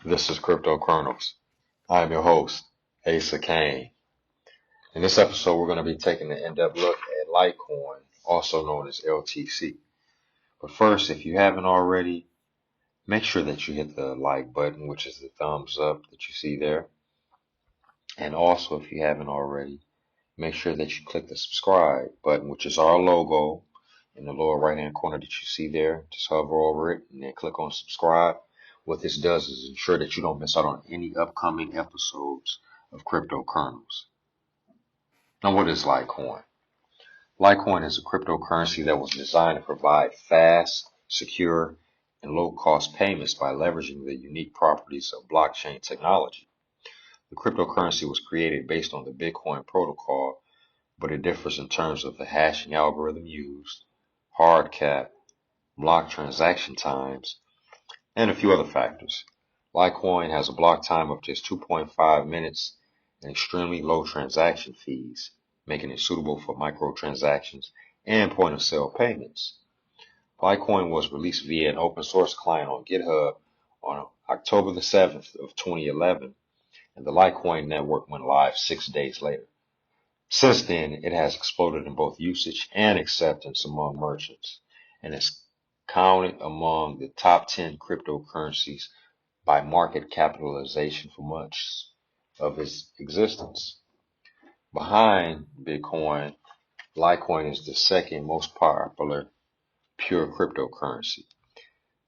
This is Crypto Kernels. I am your host, Asa Kane. In this episode, we're going to be taking an in-depth look at Litecoin, also known as LTC. But first, if you haven't already, make sure that you hit the like button, which is the thumbs up that you see there. And also, if you haven't already, make sure that you click the subscribe button, which is our logo in the lower right-hand corner that you see there. Just hover over it and then click on subscribe. What this does is ensure that you don't miss out on any upcoming episodes of Crypto Kernels. Now, what is Litecoin? Litecoin is a cryptocurrency that was designed to provide fast, secure, and low-cost payments by leveraging the unique properties of blockchain technology. The cryptocurrency was created based on the Bitcoin protocol, but it differs in terms of the hashing algorithm used, hard cap, block transaction times, and a few other factors. Litecoin has a block time of just 2.5 minutes and extremely low transaction fees, making it suitable for microtransactions and point-of-sale payments. Litecoin was released via an open source client on GitHub on October the 7th of 2011, and the Litecoin network went live 6 days later. Since then, it has exploded in both usage and acceptance among merchants, and is counted among the top 10 cryptocurrencies by market capitalization for much of its existence. Behind Bitcoin, Litecoin is the second most popular pure cryptocurrency.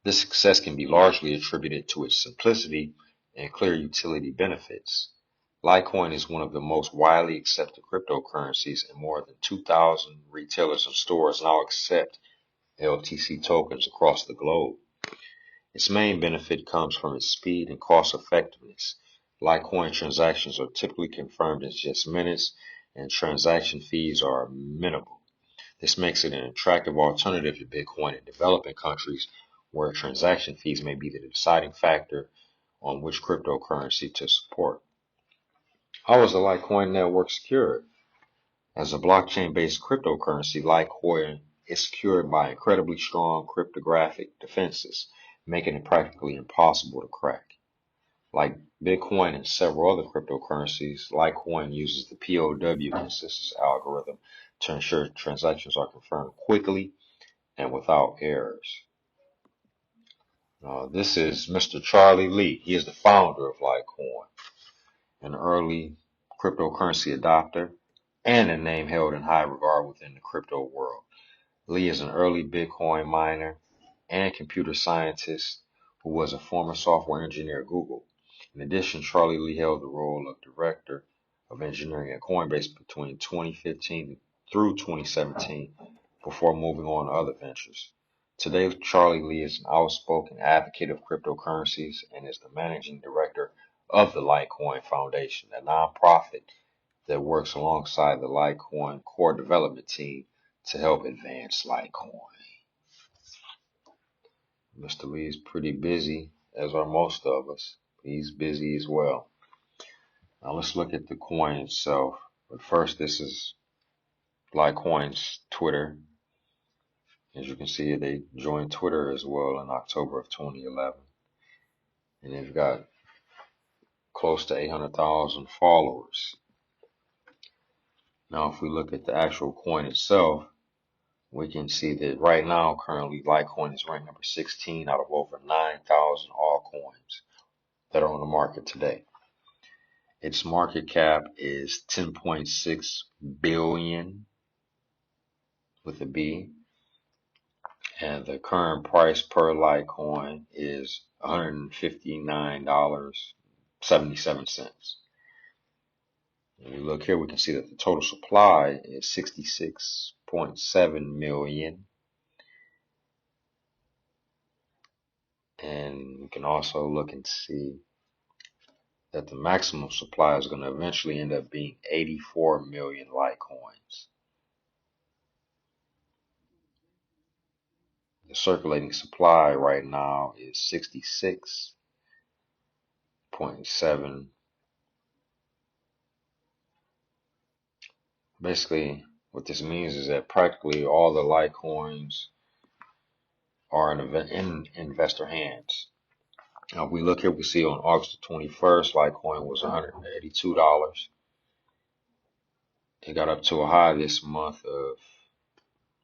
This success can be largely attributed to its simplicity and clear utility benefits. Litecoin is one of the most widely accepted cryptocurrencies, and more than 2,000 retailers and stores now accept LTC tokens across the globe. Its main benefit comes from its speed and cost effectiveness. Litecoin transactions are typically confirmed in just minutes, and transaction fees are minimal. This makes it an attractive alternative to Bitcoin in developing countries where transaction fees may be the deciding factor on which cryptocurrency to support. How is the Litecoin network secured? As a blockchain-based cryptocurrency, Litecoin is secured by incredibly strong cryptographic defenses, making it practically impossible to crack. Like Bitcoin and several other cryptocurrencies, Litecoin uses the POW consensus algorithm to ensure transactions are confirmed quickly and without errors. This is Mr. Charlie Lee. He is the founder of Litecoin, an early cryptocurrency adopter, and a name held in high regard within the crypto world. Lee is an early Bitcoin miner and computer scientist who was a former software engineer at Google. In addition, Charlie Lee held the role of Director of Engineering at Coinbase between 2015 through 2017 before moving on to other ventures. Today, Charlie Lee is an outspoken advocate of cryptocurrencies and is the managing director of the Litecoin Foundation, a nonprofit that works alongside the Litecoin core development team to help advance Litecoin. Mr. Lee is pretty busy, as are most of us. He's busy as well. Now let's look at the coin itself. But first, this is Litecoin's Twitter. As you can see, they joined Twitter as well in October of 2011. And they've got close to 800,000 followers. Now, if we look at the actual coin itself, we can see that right now, currently, Litecoin is ranked number 16 out of over 9,000 altcoins that are on the market today. Its market cap is 10.6 billion with a B, and the current price per Litecoin is $159.77. When we look here, we can see that the total supply is 66.7 million. And we can also look and see that the maximum supply is going to eventually end up being 84 million Litecoins. The circulating supply right now is 66.7. Basically, what this means is that practically all the Litecoins are in investor hands. Now, if we look here, we see on August the 21st, Litecoin was $182. It got up to a high this month of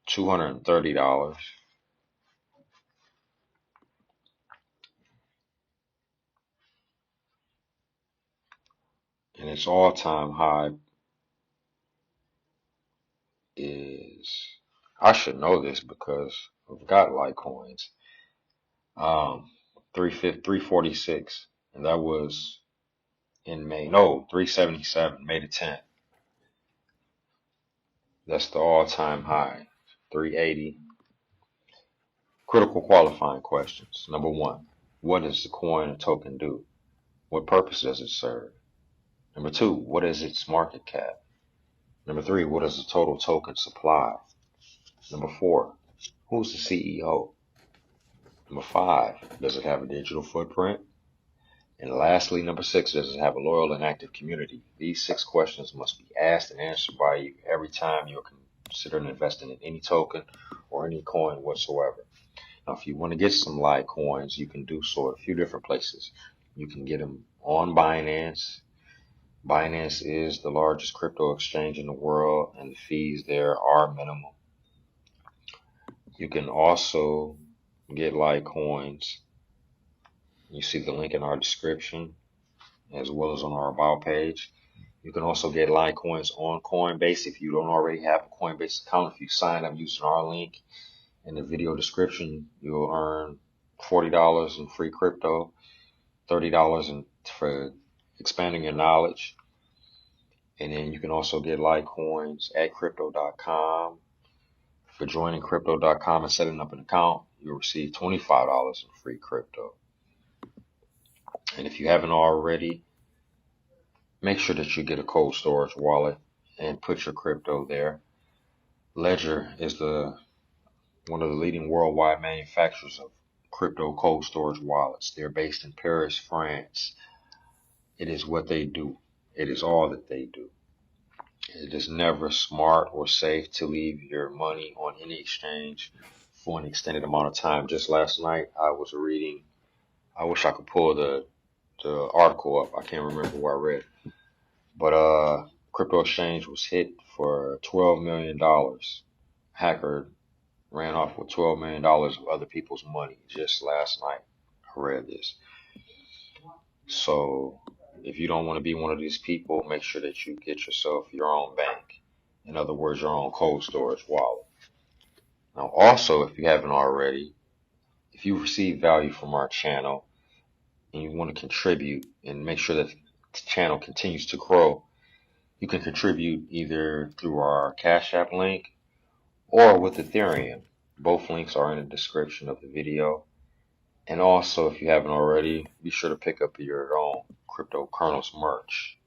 $230. And its all-time high is, I should know this because I've got Litecoins, 346, and that was in May. No, 377, May the 10th. That's the all-time high, 380. Critical qualifying questions. Number one, what does the coin or token do? What purpose does it serve? Number two, what is its market cap? Number three, what is the total token supply? Number four, who's the CEO? Number five, does it have a digital footprint? And lastly, number six, does it have a loyal and active community? These 6 questions must be asked and answered by you every time you're considering investing in any token or any coin whatsoever. Now, if you want to get some Litecoins, you can do so at a few different places. You can get them on Binance. Binance is the largest crypto exchange in the world, and the fees there are minimal. You can also get Litecoins. You see the link in our description as well as on our About page. You can also get Litecoins on Coinbase if you don't already have a Coinbase account. If you sign up using our link in the video description, you'll earn $40 in free crypto, $30 for expanding your knowledge. And then you can also get Litecoins at crypto.com. For joining crypto.com and setting up an account, you'll receive $25 in free crypto. And if you haven't already, make sure that you get a cold storage wallet and put your crypto there. Ledger is one of the leading worldwide manufacturers of crypto cold storage wallets. They're based in Paris, France. It is what they do. It is all that they do. It is never smart or safe to leave your money on any exchange for an extended amount of time. Just last night, I was reading, I wish I could pull the article up. I can't remember where I read. But crypto exchange was hit for $12 million. Hacker ran off with $12 million of other people's money just last night. I read this. So if you don't want to be one of these people, make sure that you get yourself your own bank. In other words, your own cold storage wallet. Now, also, if you haven't already, if you receive value from our channel and you want to contribute and make sure that the channel continues to grow, you can contribute either through our Cash App link or with Ethereum. Both links are in the description of the video. And also, if you haven't already, be sure to pick up your own Crypto Kernels merch.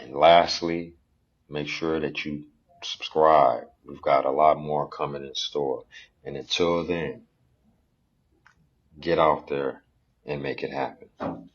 And lastly, make sure that you subscribe. We've got a lot more coming in store. And until then, get out there and make it happen.